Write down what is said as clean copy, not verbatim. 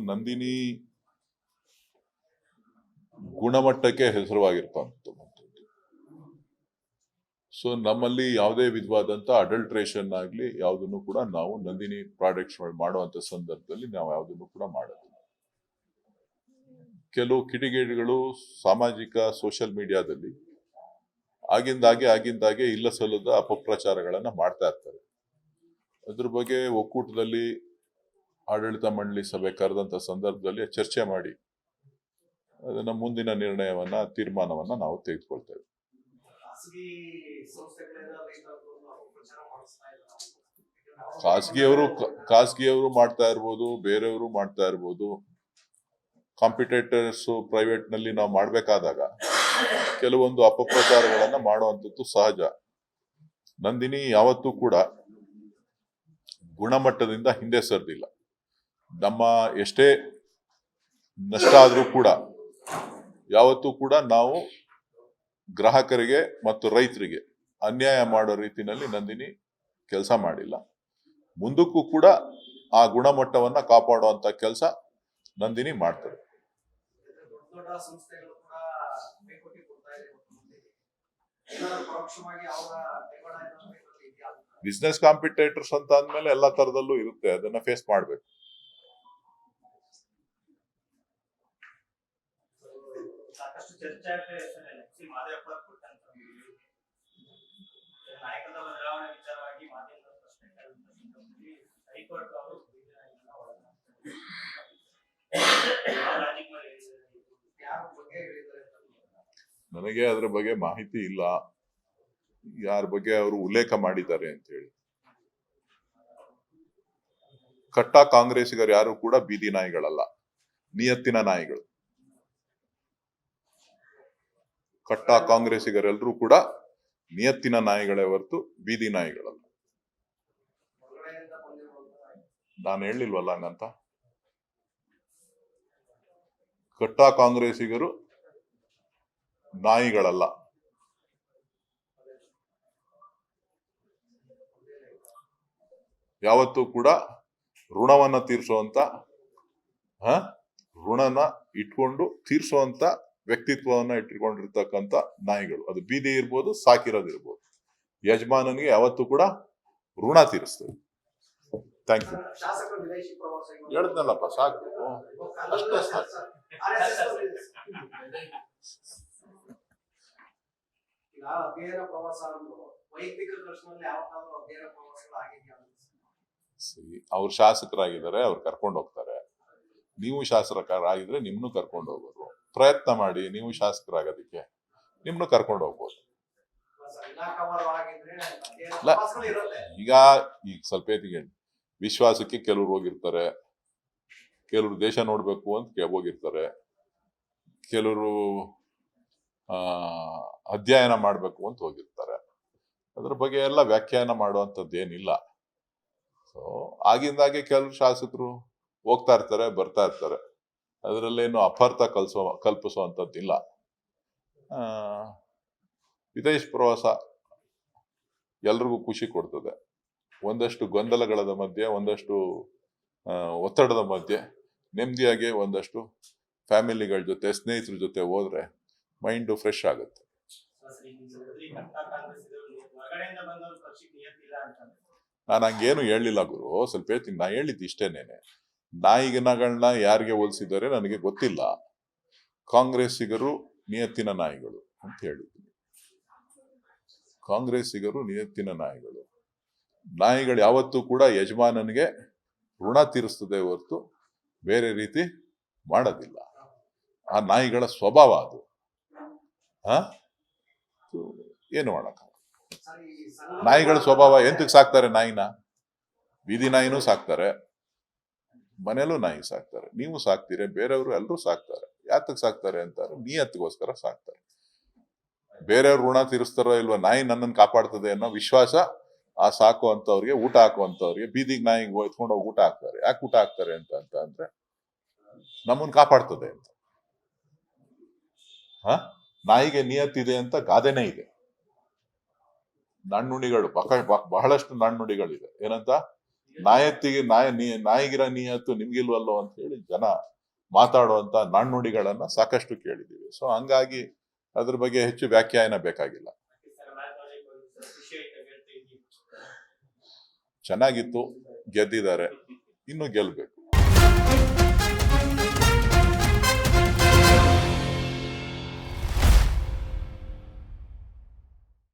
ನಂದಿನಿ ಗುಣಮಟ್ಟಕ್ಕೆ ಹೆಸರುವಾಗಿರ್ತಕ್ಕಂಥದ್ದು. ಸೊ ನಮ್ಮಲ್ಲಿ ಯಾವುದೇ ವಿಧವಾದಂತ ಅಡಲ್ಟ್ರೇಷನ್ ಆಗ್ಲಿ ಯಾವುದನ್ನು ಕೂಡ ನಾವು ನಂದಿನಿ ಪ್ರಾಡಕ್ಟ್ಸ್ ಮಾಡುವಂತ ಸಂದರ್ಭದಲ್ಲಿ ನಾವು ಯಾವುದನ್ನು ಕೂಡ ಮಾಡೋದಿಲ್ಲ. ಕೆಲವು ಕಿಡಿಗೇಡಿಗಳು ಸಾಮಾಜಿಕ ಸೋಷಿಯಲ್ ಮೀಡಿಯಾದಲ್ಲಿ ಆಗಿಂದಾಗೆ ಇಲ್ಲ ಸಲ್ಲದ ಅಪಪ್ರಚಾರಗಳನ್ನ ಮಾಡ್ತಾ ಇರ್ತಾರೆ. ಅದ್ರ ಬಗ್ಗೆ ಒಕ್ಕೂಟದಲ್ಲಿ ಆಡಳಿತ ಮಂಡಳಿ ಸಭೆ ಕರೆದಂತ ಸಂದರ್ಭದಲ್ಲಿ ಚರ್ಚೆ ಮಾಡಿ ಅದನ್ನ ಮುಂದಿನ ತೀರ್ಮಾನವನ್ನ ನಾವು ತೆಗೆದುಕೊಳ್ತೇವೆ. ಖಾಸಗಿಯವರು ಮಾಡ್ತಾ ಇರ್ಬೋದು, ಬೇರೆಯವರು ಮಾಡ್ತಾ ಇರ್ಬೋದು. ಕಾಂಪಿಟೇಟರ್ಸ್ ಪ್ರೈವೇಟ್ ನಲ್ಲಿ ನಾವು ಮಾಡ್ಬೇಕಾದಾಗ ಕೆಲವೊಂದು ಅಪಪ್ರಚಾರಗಳನ್ನ ಮಾಡುವಂಥದ್ದು ಸಹಜ. ನಂದಿನಿ ಯಾವತ್ತೂ ಕೂಡ ಗುಣಮಟ್ಟದಿಂದ ಹಿಂದೆ ಸರಿದಿಲ್ಲ. ನಮ್ಮ ಎಷ್ಟೇ ನಷ್ಟ ಆದ್ರೂ ಕೂಡ ಯಾವತ್ತೂ ಕೂಡ ನಾವು ಗ್ರಾಹಕರಿಗೆ ಮತ್ತು ರೈತರಿಗೆ ಅನ್ಯಾಯ ಮಾಡೋ ರೀತಿಯಲ್ಲಿ ನಂದಿನಿ ಕೆಲಸ ಮಾಡಿಲ್ಲ. ಮುಂದಕ್ಕೂ ಕೂಡ ಆ ಗುಣಮಟ್ಟವನ್ನ ಕಾಪಾಡುವಂತ ಕೆಲಸ ನಂದಿನಿ ಮಾಡ್ತಾರೆ. ಬಿಸ್ನೆಸ್ ಕಾಂಪಿಟೇಟರ್ಸ್ ಅಂತ ಅಂದ್ಮೇಲೆ ಎಲ್ಲಾ ತರದಲ್ಲೂ ಇರುತ್ತೆ, ಅದನ್ನ ಫೇಸ್ ಮಾಡ್ಬೇಕು. ನನಗೆ ಅದ್ರ ಬಗ್ಗೆ ಮಾಹಿತಿ ಇಲ್ಲ, ಯಾರ ಬಗ್ಗೆ ಅವರು ಉಲ್ಲೇಖ ಮಾಡಿದ್ದಾರೆ ಅಂತ ಹೇಳಿ. ಕಟ್ಟ ಕಾಂಗ್ರೆಸ್ಸಿಗರು ಯಾರು ಕೂಡ ಬೀದಿ ನಾಯಿಗಳಲ್ಲ, ನಿಯತ್ತಿನ ನಾಯಿಗಳು. ಕಟ್ಟ ಕಾಂಗ್ರೆಸ್ಸಿಗರೆಲ್ಲರೂ ಕೂಡ ನಿಯತ್ತಿನ ನಾಯಿಗಳೇ ಹೊರತು ಬೀದಿ ನಾಯಿಗಳಲ್ಲ. ನಾನು ಹೇಳಿಲ್ವಲ್ಲ ಹಂಗಂತ. ಕಟ್ಟ ಕಾಂಗ್ರೆಸ್ಸಿಗರು ನಾಯಿಗಳಲ್ಲ. ಯಾವತ್ತೂ ಕೂಡ ಋಣವನ್ನ ತೀರಿಸುವಂತ ಋಣನ ಇಟ್ಕೊಂಡು ತೀರಿಸುವಂತ ವ್ಯಕ್ತಿತ್ವವನ್ನ ಇಟ್ಕೊಂಡಿರ್ತಕ್ಕಂಥ ನಾಯಿಗಳು. ಅದು ಬೀದಿ ಇರ್ಬೋದು, ಸಾಕಿರೋದಿರ್ಬೋದು. ಯಜಮಾನನಿಗೆ ಯಾವತ್ತೂ ಕೂಡ ಋಣ ತೀರಿಸ್ತದೆ. Thank you. ಹೇಳಿದ್ನಲ್ಲಪ್ಪ, ಸಾಕು, ಅಷ್ಟೇ ಸಾಕು. ಅವ್ರು ಶಾಸಕರಾಗಿದ್ದಾರೆ, ಅವ್ರು ಕರ್ಕೊಂಡು ಹೋಗ್ತಾರೆ. ನೀವು ಶಾಸಕರಾಗಿದ್ರೆ ನಿಮ್ನು ಕರ್ಕೊಂಡು ಹೋಗ್ಬೋದು. ಪ್ರಯತ್ನ ಮಾಡಿ, ನೀವು ಶಾಸಕರಾಗೋದಕ್ಕೆ ನಿಮ್ನು ಕರ್ಕೊಂಡು ಹೋಗ್ಬೋದು. ಈಗ ಸ್ವಲ್ಪ ವಿಶ್ವಾಸಕ್ಕೆ ಕೆಲವ್ರು ಹೋಗಿರ್ತಾರೆ, ಕೆಲವರು ದೇಶ ನೋಡ್ಬೇಕು ಅಂತ ಹೋಗಿರ್ತಾರೆ, ಕೆಲವರು ಅಧ್ಯಯನ ಮಾಡ್ಬೇಕು ಅಂತ ಹೋಗಿರ್ತಾರೆ. ಅದ್ರ ಬಗ್ಗೆ ಎಲ್ಲ ವ್ಯಾಖ್ಯಾನ ಮಾಡುವಂಥದ್ದು ಏನಿಲ್ಲ. ಸೊ ಆಗಿಂದಾಗೆ ಕೆಲವು ಶಾಸಕರು ಹೋಗ್ತಾ ಇರ್ತಾರೆ, ಬರ್ತಾ ಇರ್ತಾರೆ. ಅದರಲ್ಲೇನು ಅಪಾರ್ಥ ಕಲ್ಪಿಸುವಂಥದ್ದಿಲ್ಲ. ವಿದೇಶ ಪ್ರವಾಸ ಎಲ್ರಿಗೂ ಖುಷಿ ಕೊಡ್ತದೆ. ಒಂದಷ್ಟು ಗೊಂದಲಗಳ ಮಧ್ಯೆ, ಒಂದಷ್ಟು ಒತ್ತಡದ ಮಧ್ಯೆ ನೆಮ್ಮದಿಯಾಗಿ ಒಂದಷ್ಟು ಫ್ಯಾಮಿಲಿಗಳ ಜೊತೆ, ಸ್ನೇಹಿತರ ಜೊತೆ ಹೋದ್ರೆ ಮೈಂಡ್ ಫ್ರೆಶ್ ಆಗುತ್ತೆ. ನಾನು ಹಂಗೇನು ಹೇಳಿಲ್ಲ ಗುರು, ಸ್ವಲ್ಪ ಹೇಳ್ತೀನಿ. ನಾ ಹೇಳಿದ್ದು ಇಷ್ಟೇನೇನೆ. ನಾಯಿಗಳನ್ನ ಯಾರಿಗೆ ಹೋಲಿಸಿದ್ದಾರೆ ನನಗೆ ಗೊತ್ತಿಲ್ಲ. ಕಾಂಗ್ರೆಸ್ಸಿಗರು ನಿಯತ್ತಿನ ನಾಯಿಗಳು ಅಂತ ಹೇಳಿದ್ದೀನಿ. ಕಾಂಗ್ರೆಸ್ಸಿಗರು ನಿಯತ್ತಿನ ನಾಯಿಗಳು. ನಾಯಿಗಳು ಯಾವತ್ತೂ ಕೂಡ ಯಜಮಾನನಿಗೆ ಋಣ ತೀರಿಸ್ತದೆ ಹೊರತು ಬೇರೆ ರೀತಿ ಮಾಡೋದಿಲ್ಲ. ಆ ನಾಯಿಗಳ ಸ್ವಭಾವ ಅದು. ಏನು ಮಾಡಕ್ಕ. ನಾಯಿಗಳ ಸ್ವಭಾವ. ಎಂತಕ್ಕೆ ಸಾಕ್ತಾರೆ ನಾಯಿನ? ಬೀದಿ ನಾಯಿನೂ ಸಾಕ್ತಾರೆ, ಮನೇಲೂ ನಾಯಿ ಸಾಕ್ತಾರೆ. ನೀವು ಸಾಕ್ತೀರಿ, ಬೇರೆಯವರು ಎಲ್ಲರೂ ಸಾಕ್ತಾರೆ. ಯಾತಕ್ಕೆ ಸಾಕ್ತಾರೆ ಅಂತಾರೆ? ನಿಯತ್ತಿಗೋಸ್ಕರ ಸಾಕ್ತಾರೆ. ಬೇರೆಯವ್ರು ಋಣ ತೀರಿಸ್ತಾರೋ ಇಲ್ವಾ, ನಾಯಿ ನನ್ನನ್ನು ಕಾಪಾಡ್ತದೆ ಅನ್ನೋ ವಿಶ್ವಾಸ ಆ ಸಾಕುವಂತವ್ರಿಗೆ, ಊಟ ಹಾಕುವಂತವ್ರಿಗೆ, ಬೀದಿಗೆ ನಾಯಿಗೆ ಎತ್ಕೊಂಡೋಗಿ ಊಟ ಹಾಕ್ತಾರೆ. ಯಾಕೆ ಊಟ ಹಾಕ್ತಾರೆ ಅಂತ ಅಂದ್ರೆ ನಮ್ಮನ್ನು ಕಾಪಾಡ್ತದೆ ಅಂತ. ನಾಯಿಗೆ ನಿಯತ್ತಿದೆ ಅಂತ ಗಾದೆನೇ ಇದೆ. ನಾಣ್ಣುಡಿಗಳು ಬಹಳಷ್ಟು ನಾಣ್ಣುಡಿಗಳಿದೆ. ಏನಂತ? ನಾಯಿಗಿರ ನೀಯತ್ತು ನಿಮ್ಗಿಲ್ವಲ್ಲೋ ಅಂತ ಹೇಳಿ ಜನ ಮಾತಾಡುವಂತ ನಾಣ್ಣುಡಿಗಳನ್ನ ಸಾಕಷ್ಟು ಕೇಳಿದ್ದೀವಿ. ಸೊ ಹಂಗಾಗಿ ಅದ್ರ ಬಗ್ಗೆ ಹೆಚ್ಚು ವ್ಯಾಖ್ಯಾನ ಬೇಕಾಗಿಲ್ಲ. ಚೆನ್ನಾಗಿತ್ತು, ಗೆದ್ದಿದ್ದಾರೆ, ಇನ್ನು ಗೆಲ್ಬೇಕು.